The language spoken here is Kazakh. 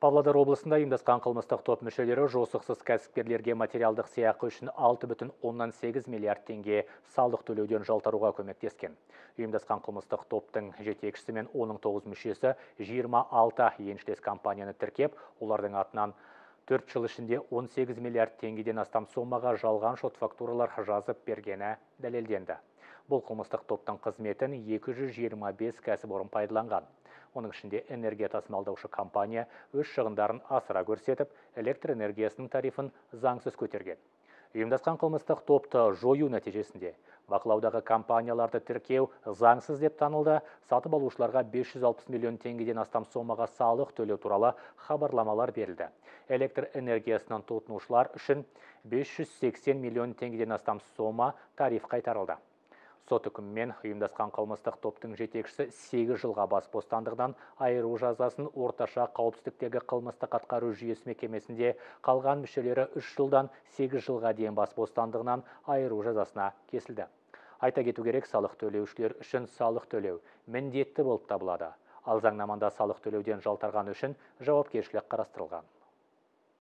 Павлодар облысында ұйымдасқан қылмыстық топ мүшелері жосықсыз кәсіпкерлерге материалдық сыйақы үшін 6,8 миллиард теңге салық төлеуден жалтаруға көмектескен. Ұйымдасқан қылмыстық топтың жетекшісі мен оның 9 мүшесі 26 еншілес компанияны тіркеп, олардың атынан 4 жыл ішінде 18 миллиард теңгеден астам сомаға жалған шот фактуралар жазып бергені дәлелденді. Бұл қылмыстық топтың қызметін 225 кәсіпорын пайдаланған. Оның ішінде энергия тасымалдаушы компания өз шығындарын асыра көрсетіп, электр энергиясының тарифін заңсыз көтерген. Ұйымдасқан қылмыстық топты жою нәтижесінде бақылаудағы компанияларды тіркеу заңсыз деп танылды, сатып алушыларға 560 миллион теңгеден астам сомаға салық төлеу туралы хабарламалар берілді. Электр энергиясынан тұтынушылар үшін 580 миллион теңгеден астам сома тариф қайтарылды. Сот үкімімен ұйымдасқан қылмыстық топтың жетекшісі 8 жылға бас бостандығынан айыру жазасын орташа қауіпсіздіктегі қылмыстық атқару жүйесі мекемесінде, қалған мүшелері 3 жылдан 8 жылға дейін бас бостандығынан айыру жазасына кесілді. Айта кету керек, салық төлеушілер үшін салық төлеу міндетті болып табылады. Ал заңнамада салық төлеуден жалтарған үшін жауапкершілік қарастырылған.